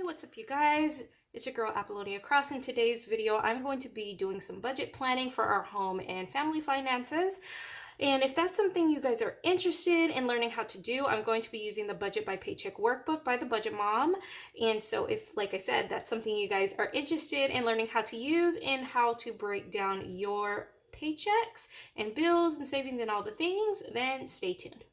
what's up you guys? It's your girl Apollonia Cross. In today's video, I'm going to be doing some budget planning for our home and family finances. And if that's something you guys are interested in learning how to do, I'm going to be using the Budget by Paycheck workbook by the Budget Mom. And so if, like I said, that's something you guys are interested in learning how to use and how to break down your paychecks and bills and savings and all the things, then stay tuned.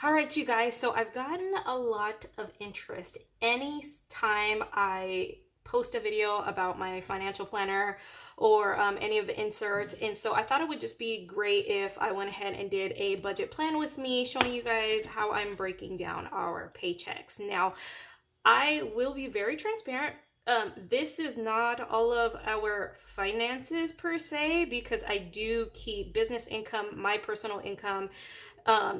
All right, you guys, so I've gotten a lot of interest anytime I post a video about my financial planner or any of the inserts, and so I thought it would just be great if I went ahead and did a budget plan with me, showing you guys how I'm breaking down our paychecks. Now, I will be very transparent. This is not all of our finances per se, because I do keep business income, my personal income,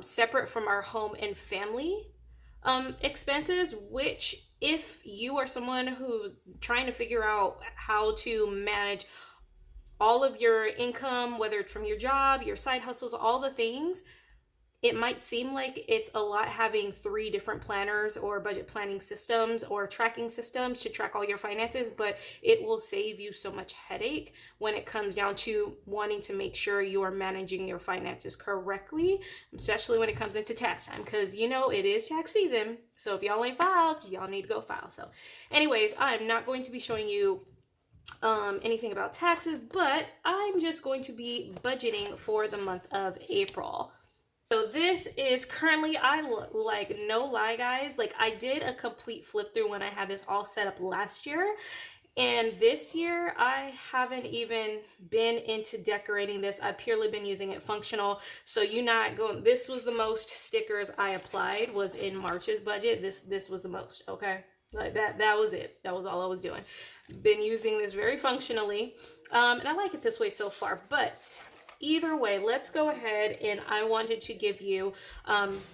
separate from our home and family expenses, which if you are someone who's trying to figure out how to manage all of your income, whether it's from your job, your side hustles, all the things, it might seem like it's a lot having 3 different planners or budget planning systems or tracking systems to track all your finances, but it will save you so much headache when it comes down to wanting to make sure you are managing your finances correctly, especially when it comes into tax time, because you know it is tax season. So if y'all ain't filed, y'all need to go file. So anyways, I'm not going to be showing you anything about taxes, but I'm just going to be budgeting for the month of April. So this is currently, like, no lie guys, like I did a complete flip through when I had this all set up last year, and this year I haven't even been into decorating this. I've purely been using it functional. So you're not going, this was the most stickers I applied was in March's budget. This was the most, okay? Like that was it. That was all I was doing. Been using this very functionally, and I like it this way so far. But either way, let's go ahead, and I wanted to give you,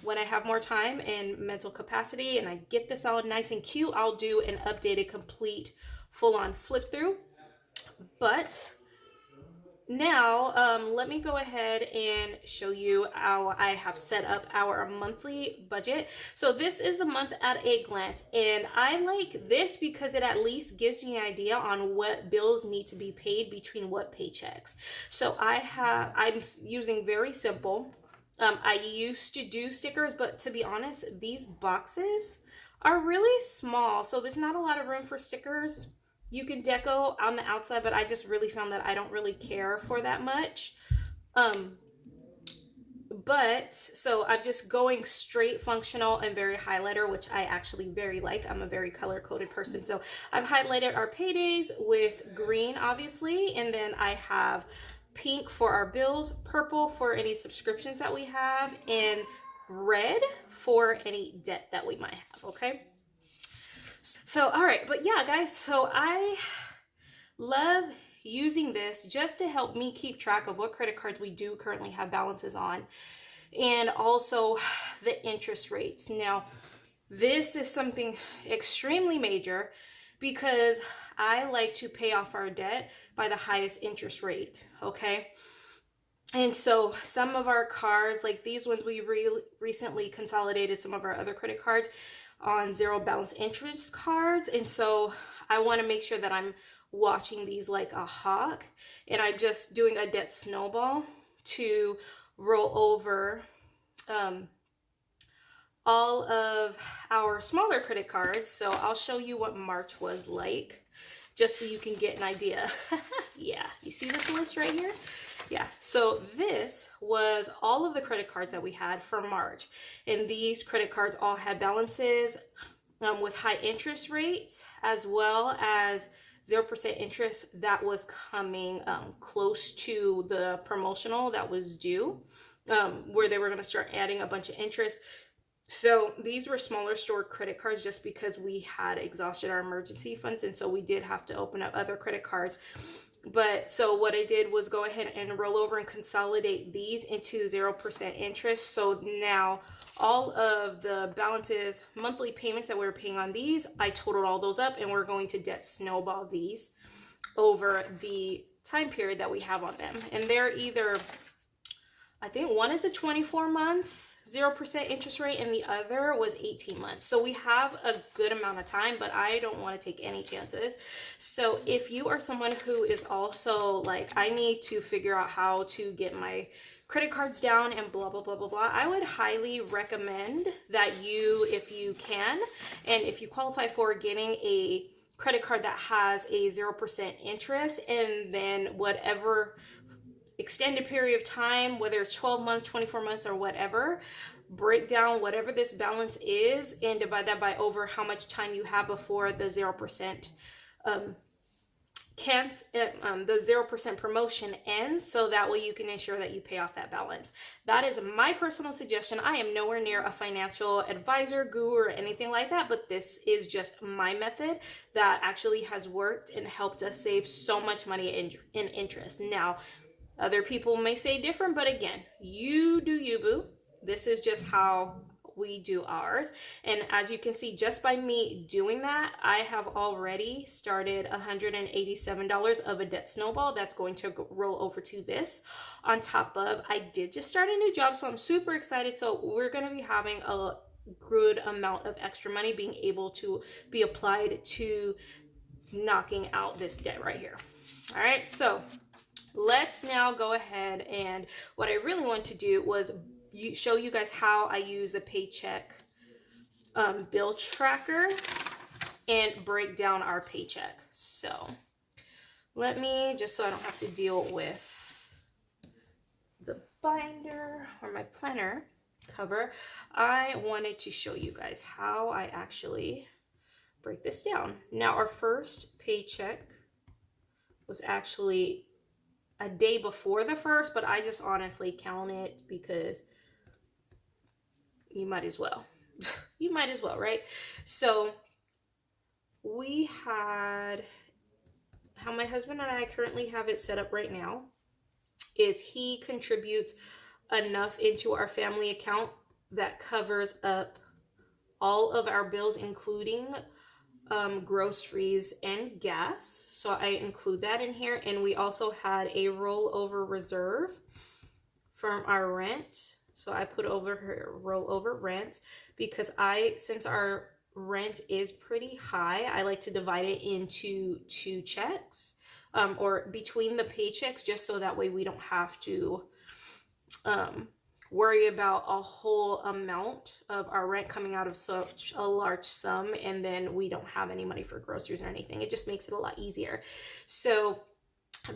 when I have more time and mental capacity and I get this all nice and cute, I'll do an updated, complete, full-on flip through. But now, let me go ahead and show you how I have set up our monthly budget. So this is the month at a glance, and I like this because it at least gives me an idea on what bills need to be paid between what paychecks. So I'm using very simple. I used to do stickers, but to be honest, these boxes are really small, so there's not a lot of room for stickers. You can deco on the outside, but I just really found that I don't really care for that much. But so I'm just going straight functional and very highlighter, which I actually very like. I'm a very color coded person. So I've highlighted our paydays with green, obviously, and then I have pink for our bills, purple for any subscriptions that we have, and red for any debt that we might have, okay? So, all right, but yeah, guys, so I love using this just to help me keep track of what credit cards we do currently have balances on, and also the interest rates. Now, this is something extremely major because I like to pay off our debt by the highest interest rate, okay? And so some of our cards, like these ones, we recently consolidated some of our other credit cards on 0 balance interest cards, and so I want to make sure that I'm watching these like a hawk, and I'm just doing a debt snowball to roll over all of our smaller credit cards. So I'll show you what March was like, just so you can get an idea. Yeah, you see this list right here? Yeah, so this was all of the credit cards that we had for March, and these credit cards all had balances with high interest rates, as well as 0% interest that was coming close to the promotional that was due, where they were going to start adding a bunch of interest. So these were smaller store credit cards just because we had exhausted our emergency funds, and so we did have to open up other credit cards. But so what I did was go ahead and roll over and consolidate these into 0% interest. So now all of the balances, monthly payments that we were paying on these, I totaled all those up, and we're going to debt snowball these over the time period that we have on them. And they're either I think one is a 24-month 0% interest rate and the other was 18 months. So we have a good amount of time, but I don't want to take any chances. So if you are someone who is also like, I need to figure out how to get my credit cards down and blah, blah, blah, blah, blah, I would highly recommend that you, if you can, and if you qualify for getting a credit card that has a 0% interest, and then whatever extended period of time, whether it's 12 months, 24 months, or whatever, break down whatever this balance is and divide that by over how much time you have before the 0% the 0% promotion ends, so that way you can ensure that you pay off that balance. That is my personal suggestion. I am nowhere near a financial advisor, guru, or anything like that, but this is just my method that actually has worked and helped us save so much money in interest. Now, other people may say different, but again, you do you, boo. This is just how we do ours. And as you can see, just by me doing that, I have already started $187 of a debt snowball that's going to roll over to this. On top of, I did just start a new job, so I'm super excited. So we're going to be having a good amount of extra money being able to be applied to knocking out this debt right here. All right, so let's now go ahead, and what I really want to do was show you guys how I use the Paycheck bill tracker and break down our paycheck. So let me, just so I don't have to deal with the binder or my planner cover, I wanted to show you guys how I actually break this down. Now, our first paycheck was actually a day before the first, but I just honestly count it because you might as well. You might as well, right? So we had, how my husband and I currently have it set up right now is he contributes enough into our family account that covers up all of our bills, including groceries and gas. So I include that in here. And we also had a rollover reserve from our rent. So I put over her rollover rent because since our rent is pretty high, I like to divide it into 2 checks or between the paychecks, just so that way we don't have to worry about a whole amount of our rent coming out of such a large sum, and then we don't have any money for groceries or anything. It just makes it a lot easier. So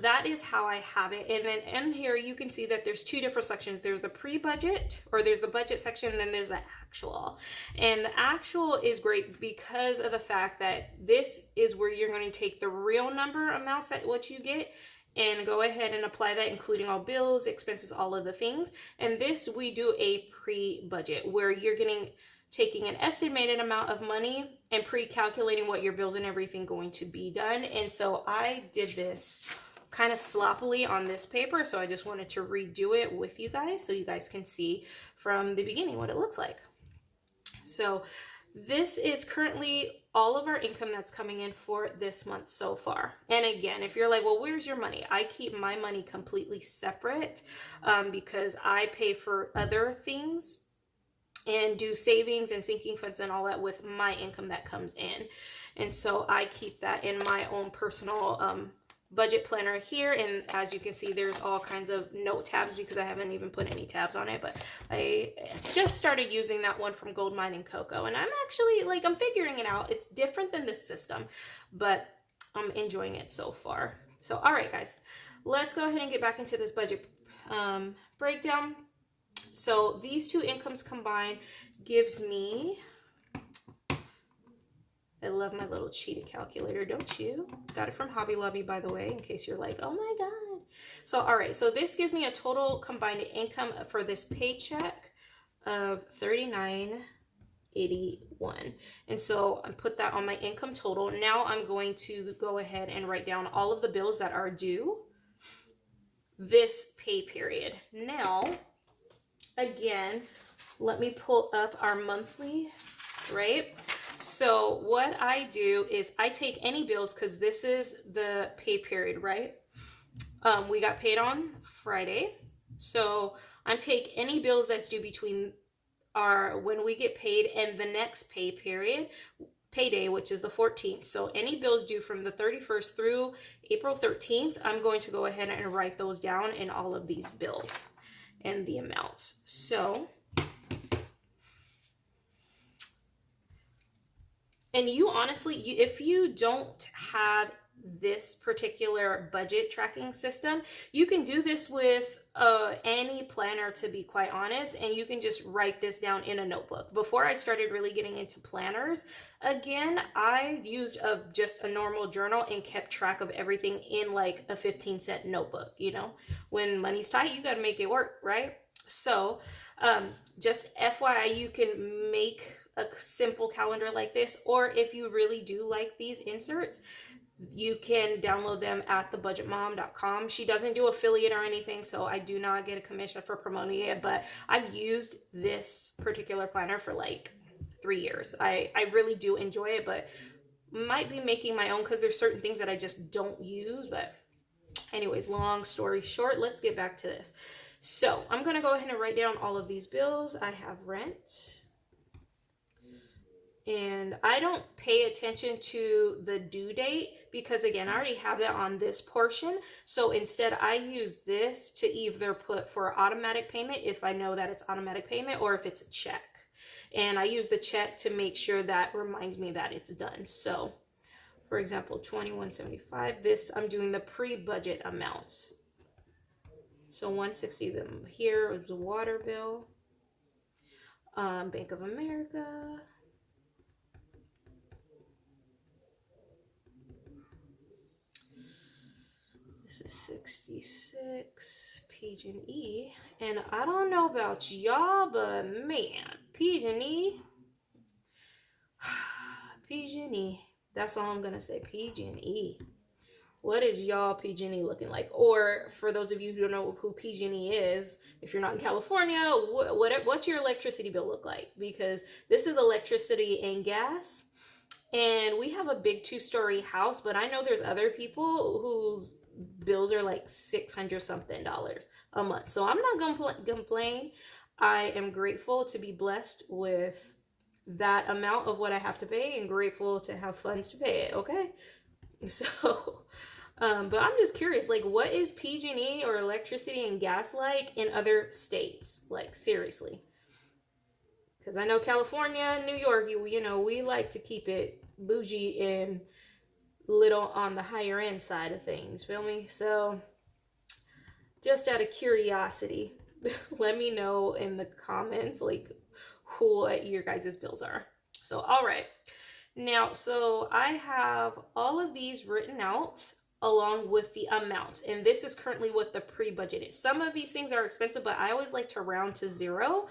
that is how I have it. And then in here you can see that there's 2 different sections. There's the pre-budget, or there's the budget section, and then there's the actual. And the actual is great because of the fact that this is where you're going to take the real number amounts that what you get and go ahead and apply that, including all bills, expenses, all of the things. And this, we do a pre-budget where you're taking an estimated amount of money and pre-calculating what your bills and everything going to be done. And so I did this kind of sloppily on this paper, so I just wanted to redo it with you guys so you guys can see from the beginning what it looks like. So this is currently all of our income that's coming in for this month so far. And again, if you're like, well, where's your money? I keep my money completely separate because I pay for other things and do savings and sinking funds and all that with my income that comes in. And so I keep that in my own personal budget planner here. And as you can see, there's all kinds of note tabs because I haven't even put any tabs on it, but I just started using that one from Gold Mine and Cocoa, and I'm actually like, I'm figuring it out. It's different than this system, but I'm enjoying it so far. So all right guys, let's go ahead and get back into this budget breakdown. So these 2 incomes combined gives me, I love my little cheetah calculator, don't you? Got it from Hobby Lobby, by the way, in case you're like, oh my God. So, all right, so this gives me a total combined income for this paycheck of $39.81. And so I put that on my income total. Now I'm going to go ahead and write down all of the bills that are due this pay period. Now, again, let me pull up our monthly, right? So what I do is I take any bills, because this is the pay period, right? We got paid on Friday. So I'm taking any bills that's due between when we get paid and the next payday, which is the 14th. So any bills due from the 31st through April 13th, I'm going to go ahead and write those down in all of these bills and the amounts. So, and you honestly, if you don't have this particular budget tracking system, you can do this with any planner, to be quite honest, and you can just write this down in a notebook. Before I started really getting into planners, again, I used just a normal journal and kept track of everything in like a 15-cent notebook. You know, when money's tight, you got to make it work, right? So just FYI, you can make a simple calendar like this, or if you really do like these inserts, you can download them at thebudgetmom.com. She doesn't do affiliate or anything, so I do not get a commission for promoting it, but I've used this particular planner for like 3 years. I really do enjoy it, but might be making my own because there's certain things that I just don't use. But anyways, long story short, let's get back to this. So I'm going to go ahead and write down all of these bills. I have rent. And I don't pay attention to the due date because, again, I already have that on this portion. So instead, I use this to either put for automatic payment if I know that it's automatic payment, or if it's a check. And I use the check to make sure that reminds me that it's done. So, for example, $21.75. This, I'm doing the pre-budget amounts. So $160 them here is the water bill. Bank of America. This is 66 PG&E, and I don't know about y'all, but man, PG&E, PG&E. That's all I'm gonna say. PG&E. What is y'all PG&E looking like? Or for those of you who don't know who PG&E is, if you're not in California, what's your electricity bill look like? Because this is electricity and gas, and we have a big 2-story house, but I know there's other people whose bills are like $600 something a month. So I'm not gonna complain. I am grateful to be blessed with that amount of what I have to pay, and grateful to have funds to pay it. Okay, so but I'm just curious, like, what is PG&E or electricity and gas like in other states? Like, seriously, because I know California and New York, you know, we like to keep it bougie and little on the higher end side of things, feel me? So just out of curiosity, let me know in the comments like what your guys' bills are. So all right, now, so I have all of these written out along with the amounts, and this is currently what the pre-budget is. Some of these things are expensive, but I always like to round to 0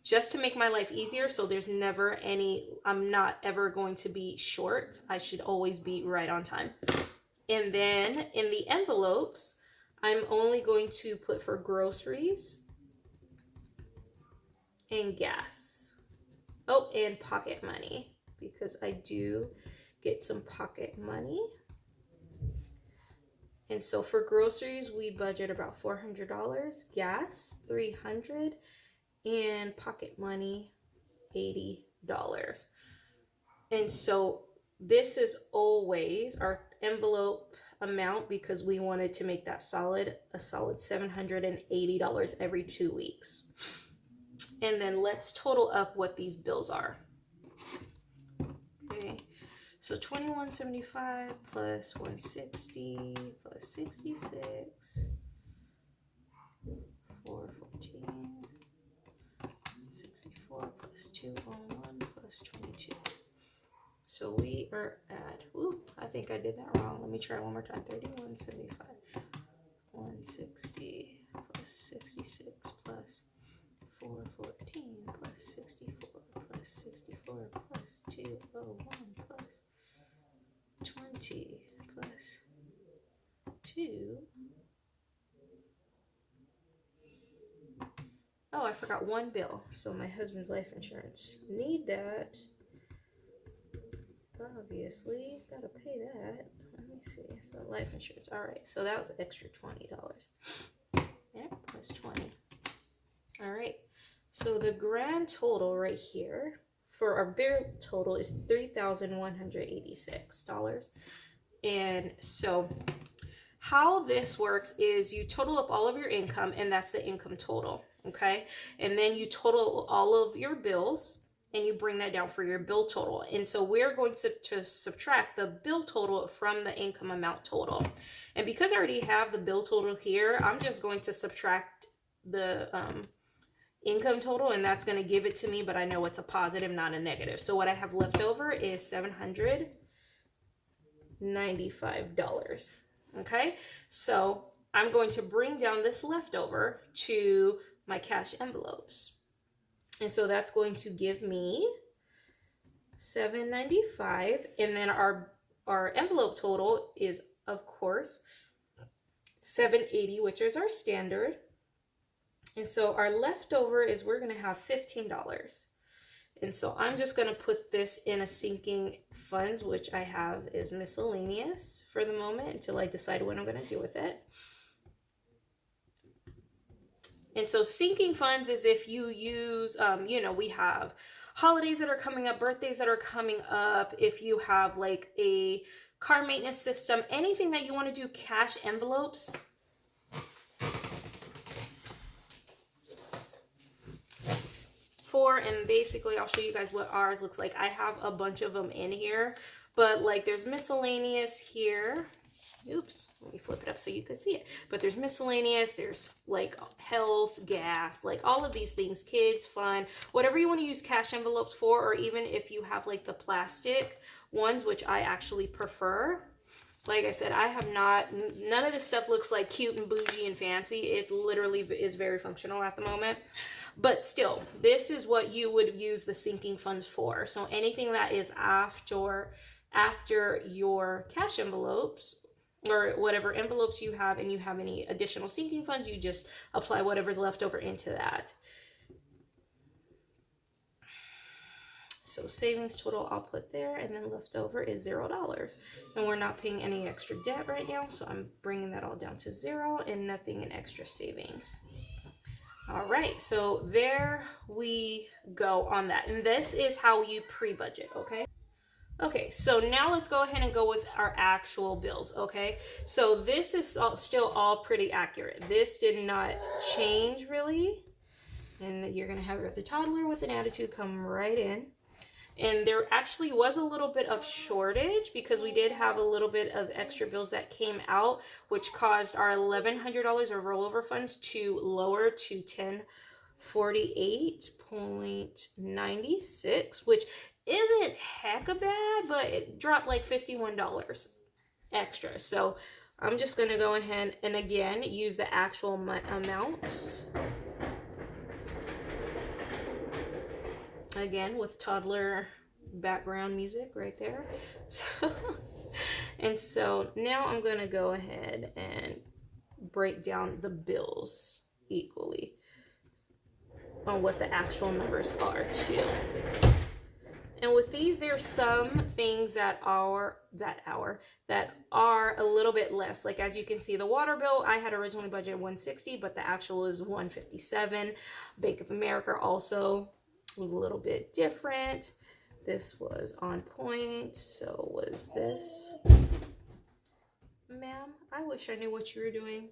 just to make my life easier, so there's never any, I'm not ever going to be short. I should always be right on time. And then in the envelopes, I'm only going to put for groceries and gas. Oh, and pocket money, because I do get some pocket money. And so for groceries, we budget about $400, gas $300, and pocket money $80. And so this is always our envelope amount, because we wanted to make that a solid $780 every 2 weeks. And then let's total up what these bills are. Okay, so $21.75 plus $160 plus 66, $414. 64 plus 201 plus 22. So we are at, ooh, I think I did that wrong. Let me try one more time. 31.75. 160 plus 66 plus 414 plus 64 plus 64 plus 201 plus 20 plus 2. Oh, I forgot one bill. So my husband's life insurance. Need that. Obviously, gotta pay that. Let me see. So life insurance. All right. So that was extra $20. Yeah, plus 20. All right, so the grand total right here for our bill total is $3,186. And so how this works is you total up all of your income, and that's the income total, okay? And then you total all of your bills, and you bring that down for your bill total. And so we're going to subtract the bill total from the income amount total. And because I already have the bill total here, I'm just going to subtract the income total, and that's going to give it to me, but I know it's a positive, not a negative. So what I have left over is $795. Okay, so I'm going to bring down this leftover to my cash envelopes. And so that's going to give me $795. And then our envelope total is, of course, $780, which is our standard. And so our leftover is, we're going to have $15. And so I'm just going to put this in a sinking funds, which I have is miscellaneous for the moment until I decide what I'm going to do with it. And so sinking funds is if you use, you know, we have holidays that are coming up, birthdays that are coming up. If you have like a car maintenance system, anything that you want to do cash envelopes. And basically I'll show you guys what ours looks like. I have a bunch of them in here, but like there's miscellaneous here. Oops, let me flip it up so you can see it. But there's miscellaneous, there's like health, gas, like all of these things, kids, fun, whatever you want to use cash envelopes for, or even if you have like the plastic ones, which I actually prefer. Like I said, I have not, none of this stuff looks like cute and bougie and fancy. It literally is very functional at the moment. But still, this is what you would use the sinking funds for. So anything that is after your cash envelopes, or whatever envelopes you have, and you have any additional sinking funds, you just apply whatever's left over into that. So savings total I'll put there, and then left over is $0. And we're not paying any extra debt right now, so I'm bringing that all down to 0 and nothing in extra savings. All right, so there we go on that. And this is how you pre-budget, okay? Okay, so now let's go ahead and go with our actual bills, okay? So this is still all pretty accurate. This did not change really. And you're gonna have the toddler with an attitude come right in. And there actually was a little bit of shortage because we did have a little bit of extra bills that came out, which caused our $1,100 of rollover funds to lower to $1048.96, which isn't hecka bad, but it dropped like $51 extra. So I'm just going to go ahead and again use the actual amounts. Again, with toddler background music right there. So now I'm going to go ahead and break down the bills equally on what the actual numbers are too. And with these, there's some things that are a little bit less. Like as you can see, the water bill, I had originally budgeted $160, but the actual is $157. Bank of America also was a little bit different. This was on point. So was this. Ma'am, I wish I knew what you were doing.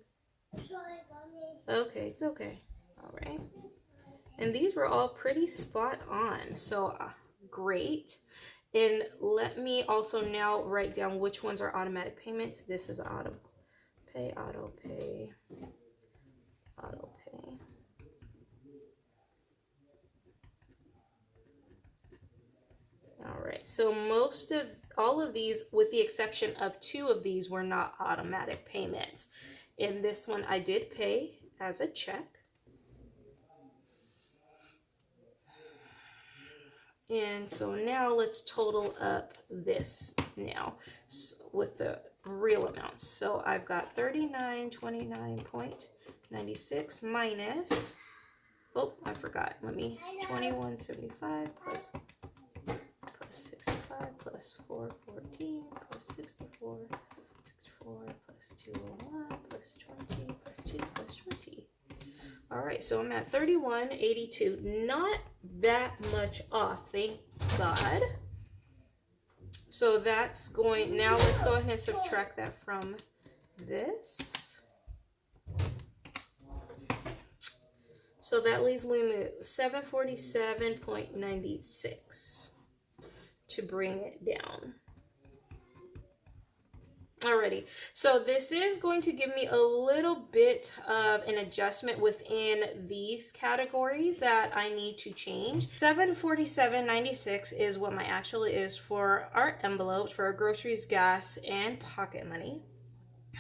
Okay, it's okay. All right. And these were all pretty spot on. So great. And let me also now write down which ones are automatic payments. This is auto pay, auto pay, auto pay. All right, so all of these, with the exception of 2 of these, were not automatic payments. In this one, I did pay as a check. And so now let's total up this now with the real amounts. So I've got $3929.96 minus, oh, I forgot. Let me, $21.75 plus 65 plus 414 plus 64 plus 201 plus 20 plus 2 plus 20. All right, so I'm at 31.82. Not that much off, thank God. So that's going, now let's go ahead and subtract that from this. So that leaves me with 747.96 to bring it down. Alrighty, so this is going to give me a little bit of an adjustment within these categories that I need to change. 747.96 is what my actual is for our envelopes, for our groceries, gas, and pocket money.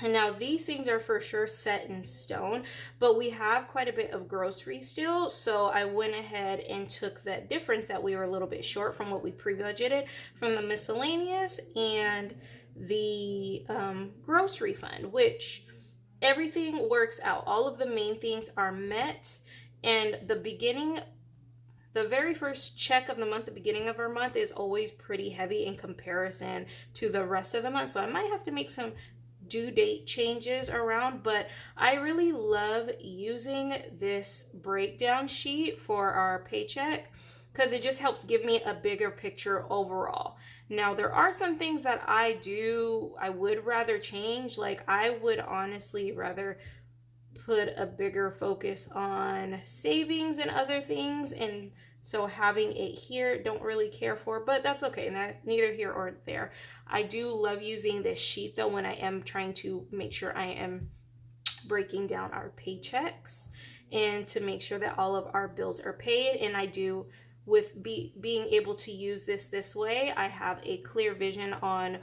And now these things are for sure set in stone, but we have quite a bit of groceries still. So I went ahead and took that difference that we were a little bit short from what we pre-budgeted from the miscellaneous and the grocery fund, which everything works out. All of the main things are met, and the very first check of the month, the beginning of our month, is always pretty heavy in comparison to the rest of the month. So I might have to make some due date changes around, but I really love using this breakdown sheet for our paycheck because it just helps give me a bigger picture overall. Now, there are some things that I would rather change. Like, I would honestly rather put a bigger focus on savings and other things, and so having it here, don't really care for, but that's okay. Neither here or there. I do love using this sheet though when I am trying to make sure I am breaking down our paychecks and to make sure that all of our bills are paid. And I do, with being able to use this way, I have a clear vision on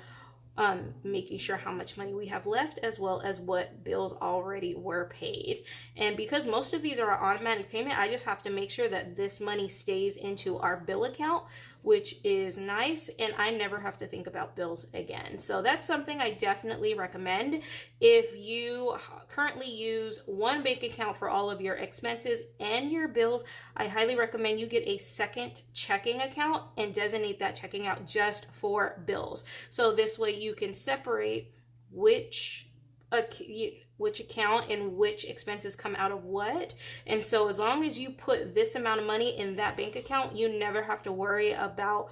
making sure how much money we have left, as well as what bills already were paid. And because most of these are automatic payment, I just have to make sure that this money stays into our bill account, which is nice, and I never have to think about bills again. So that's something I definitely recommend. If you currently use one bank account for all of your expenses and your bills, I highly recommend you get a second checking account and designate that checking out just for bills. So this way you can separate which account and which expenses come out of what. And so as long as you put this amount of money in that bank account, you never have to worry about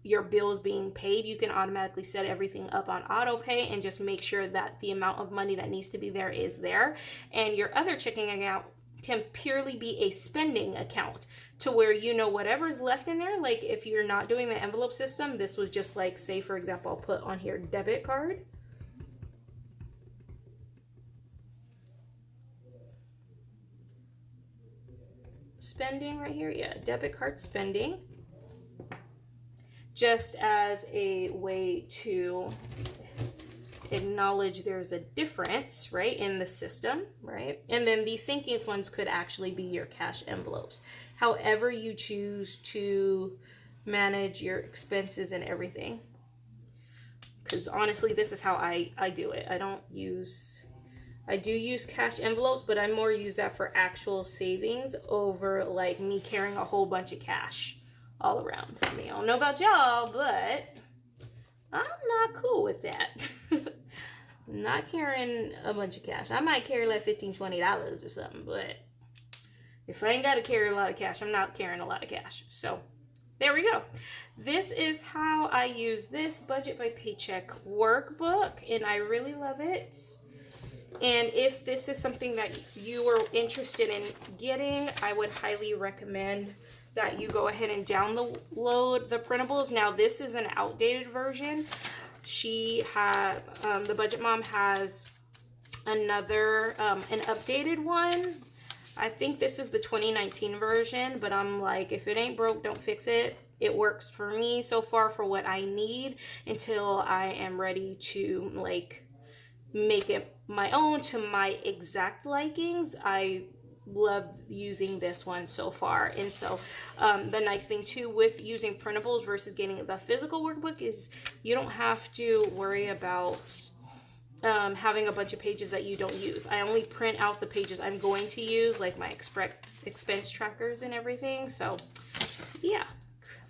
your bills being paid. You can automatically set everything up on auto pay and just make sure that the amount of money that needs to be there is there. And your other checking account can purely be a spending account, to where you know whatever's left in there. Like if you're not doing the envelope system, this was just like, say for example, I'll put on here debit card. Spending right here, yeah, debit card spending, just as a way to acknowledge there's a difference, right, in the system, right? And then these sinking funds could actually be your cash envelopes, however you choose to manage your expenses and everything. Because honestly, this is how I do it. I do use cash envelopes, but I more use that for actual savings over like me carrying a whole bunch of cash all around. I mean, I don't know about y'all, but I'm not cool with that. I'm not carrying a bunch of cash. I might carry like $15, $20 or something, but if I ain't got to carry a lot of cash, I'm not carrying a lot of cash. So there we go. This is how I use this Budget by Paycheck workbook, and I really love it. And if this is something that you are interested in getting, I would highly recommend that you go ahead and download the printables. Now, this is an outdated version. She has, the Budget Mom has another, an updated one. I think this is the 2019 version, but I'm like, if it ain't broke, don't fix it. It works for me so far for what I need until I am ready to like make it my own to my exact likings. I love using this one so far. And so the nice thing too with using printables versus getting the physical workbook is you don't have to worry about having a bunch of pages that you don't use. I only print out the pages I'm going to use, like my expense trackers and everything. So yeah,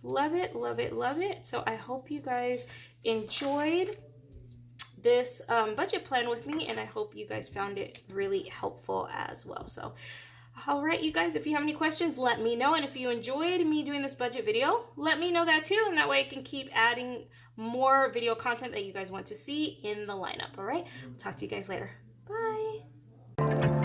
love it, love it, love it. So I hope you guys enjoyed this budget plan with me, and I hope you guys found it really helpful as well. So All right, you guys, if you have any questions, let me know. And if you enjoyed me doing this budget video, let me know that too. And that way I can keep adding more video content that you guys want to see in the lineup. All right, talk to you guys later. Bye.